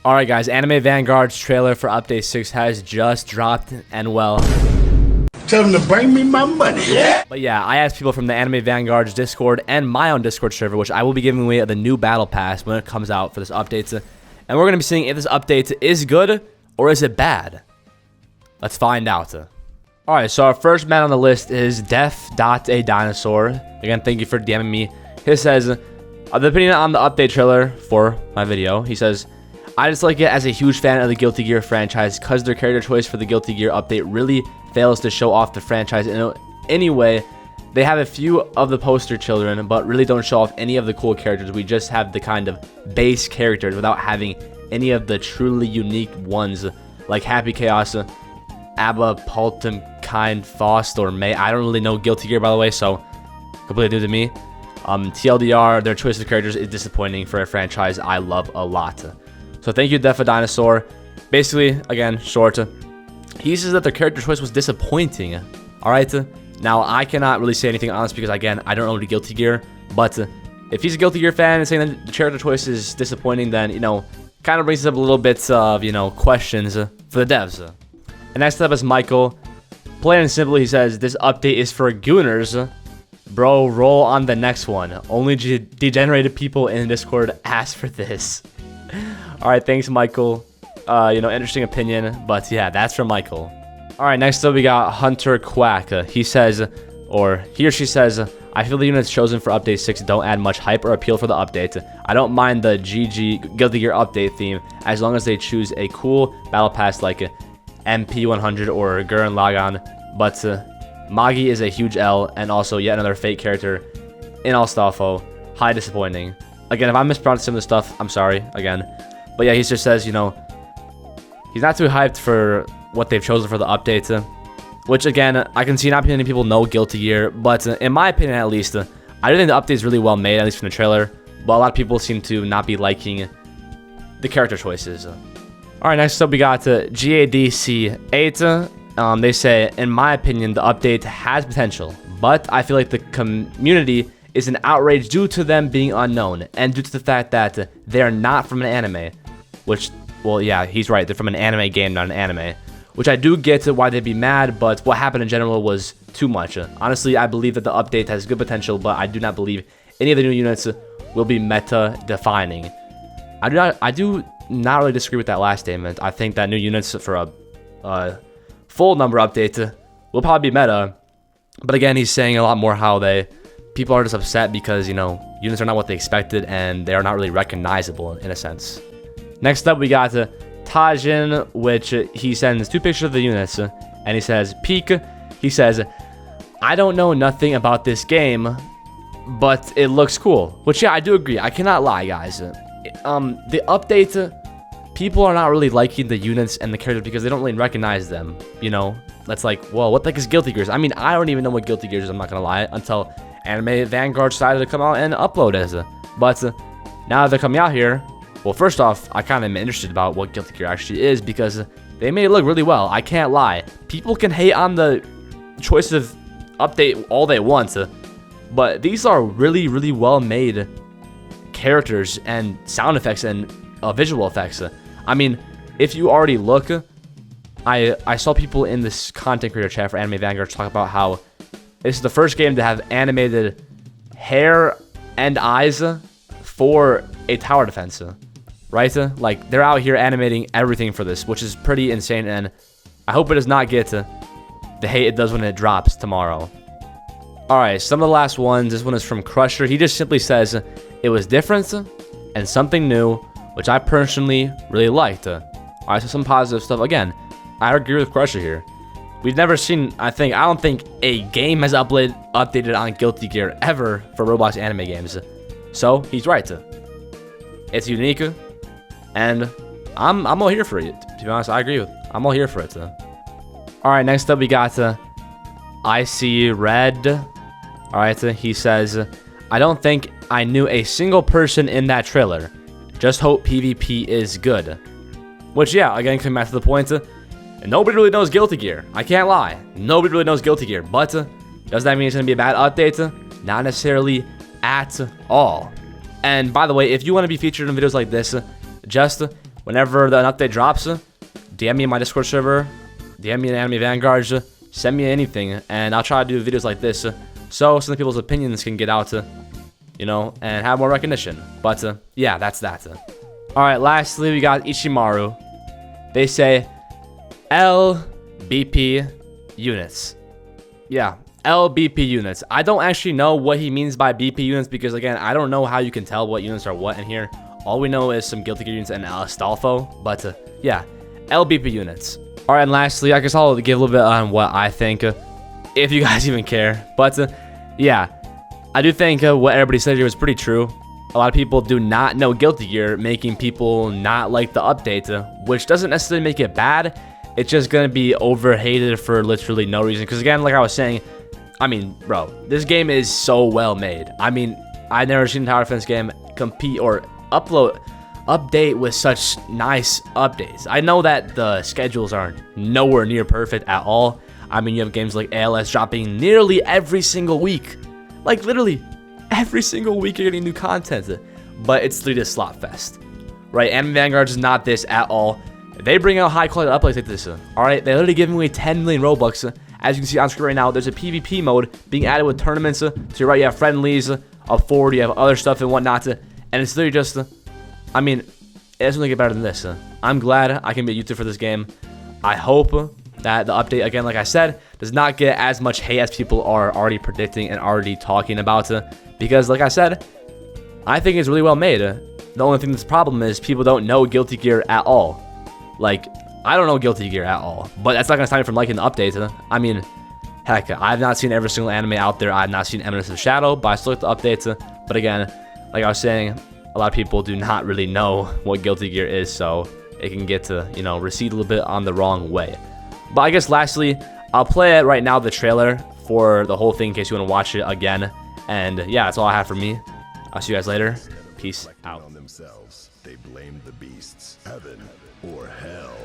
Alright guys, Anime Vanguard's trailer for Update 6 has just dropped, and well... Tell them to bring me my money. Yeah. But yeah, I asked people from the Anime Vanguard's Discord and my own Discord server, which I will be giving away the new Battle Pass when it comes out for this update. And we're going to be seeing if this update is good or is it bad. Let's find out. Alright, so our first man on the list is Def.a-Dinosaur. Again, thank you for DMing me. He says, the opinion on the update trailer for my video, he says, I just like it as a huge fan of the Guilty Gear franchise because their character choice for the Guilty Gear update really fails to show off the franchise in any way. They have a few of the poster children, but really don't show off any of the cool characters. We just have the kind of base characters without having any of the truly unique ones like Happy Chaos, Abba, Paltum, Kind, Faust, or May. I don't really know Guilty Gear, by the way, so completely new to me. TLDR, their choice of characters is disappointing for a franchise I love a lot. So thank you, Dinosaur. Basically, again, short. He says that their character choice was disappointing. Alright? Now, I cannot really say anything on this because, again, I don't know the Guilty Gear. But if he's a Guilty Gear fan and saying that the character choice is disappointing, then, you know, kind of brings up a little bit of, you know, questions for the devs. And next up is Michael. Plain and simply, he says, this update is for gooners. Bro, roll on the next one. Only degenerated people in Discord ask for this. Alright, thanks, Michael. You know, interesting opinion, but yeah, that's from Michael. Alright, next up we got Hunter Quack. He says, or he or she says, I feel the units chosen for Update 6 don't add much hype or appeal for the update. I don't mind the GG Guilty Gear update theme as long as they choose a cool battle pass like MP100 or Gurren Lagann, but Magi is a huge L and also yet another fake character in Astolfo. High disappointing. Again, if I mispronounced some of the stuff, I'm sorry, again. But yeah, he just says, you know, he's not too hyped for what they've chosen for the update. Which, again, I can see not many people know Guilty Gear. But in my opinion, at least, I do think the update is really well made, at least from the trailer. But a lot of people seem to not be liking the character choices. Alright, next up we got GADC8. They say, in my opinion, the update has potential. But I feel like the community is an outrage due to them being unknown and due to the fact that they are not from an anime, which, well, yeah, he's right, they're from an anime game, not an anime, which I do get to why they'd be mad, but what happened in general was too much. Honestly, I believe that the update has good potential, but I do not believe any of the new units will be meta defining. I do not really disagree with that last statement. I think that new units for a full number update will probably be meta, but again, he's saying a lot more how people are just upset because, you know, units are not what they expected and they are not really recognizable in a sense. Next up, we got Tajin, which he sends 2 pictures of the units, and he says, peek. He says, I don't know nothing about this game, but it looks cool. Which, yeah, I do agree. I cannot lie, guys. The update, people are not really liking the units and the characters because they don't really recognize them, you know? That's like, well, what the heck is Guilty Gears? I mean, I don't even know what Guilty Gears is, I'm not gonna lie, until Anime Vanguard decided to come out and upload as but now that they're coming out here, well, first off, I kind of am interested about what Guilty Gear actually is because they made it look really well. I can't lie. People can hate on the choice of update all they want, but these are really, really well made characters and sound effects and visual effects. I mean, if you already look, I saw people in this content creator chat for Anime Vanguard talk about how this is the first game to have animated hair and eyes for a tower defense, right? Like, they're out here animating everything for this, which is pretty insane, and I hope it does not get the hate it does when it drops tomorrow. Alright, some of the last ones. This one is from Crusher. He just simply says, it was different and something new, which I personally really liked. Alright, so some positive stuff. Again, I agree with Crusher here. We've never seen, I don't think a game has updated on Guilty Gear ever for Roblox anime games. So, he's right. It's unique, and I'm all here for it. To be honest, I agree with I'm all here for it. Alright, next up we got Icy Red. Alright, he says, I don't think I knew a single person in that trailer. Just hope PvP is good. Which, yeah, again, coming back to the point, and nobody really knows Guilty Gear. I can't lie. Nobody really knows Guilty Gear. But does that mean it's going to be a bad update? Not necessarily at all. And by the way, if you want to be featured in videos like this, just whenever an update drops, DM me in my Discord server, DM me in Anime Vanguard, send me anything, and I'll try to do videos like this so some people's opinions can get out, you know, and have more recognition. But yeah, that's that. Alright, lastly, we got Ichimaru. They say LBP units. Yeah, LBP units. I don't actually know what he means by BP units because, again, I don't know how you can tell what units are what in here. All we know is some Guilty Gear units and Astolfo. But yeah, LBP units. Alright, and lastly, I guess I'll give a little bit on what I think, if you guys even care. But yeah, I do think what everybody said here was pretty true. A lot of people do not know Guilty Gear, making people not like the update, which doesn't necessarily make it bad. It's just going to be overhated for literally no reason. Because again, like I was saying, I mean, bro, this game is so well made. I mean, I've never seen a tower defense game compete or update with such nice updates. I know that the schedules aren't nowhere near perfect at all. I mean, you have games like ALS dropping nearly every single week. Like, literally, every single week you're getting new content. But it's literally a slot fest, right? Anime Vanguard is not this at all. They bring out high quality updates like this. Alright, they're literally giving away 10 million Robux. As you can see on screen right now, there's a PvP mode being added with tournaments. To your right, you have friendlies. Up forward, you have other stuff and whatnot. And it's literally just, I mean, it doesn't really get better than this. I'm glad I can be a YouTuber for this game. I hope that the update, again, like I said, does not get as much hate as people are already predicting and already talking about. Because, like I said, I think it's really well made. The only thing that's the problem is people don't know Guilty Gear at all. Like, I don't know Guilty Gear at all, but that's not going to stop me from liking the updates. I mean, heck, I've not seen every single anime out there. I've not seen Eminence of Shadow, but I still like the updates. But again, like I was saying, a lot of people do not really know what Guilty Gear is, so it can get to, you know, recede a little bit on the wrong way. But I guess lastly, I'll play it right now, the trailer for the whole thing in case you want to watch it again. And yeah, that's all I have for me. I'll see you guys later. Peace out. On themselves, they blamed the beasts, heaven or hell.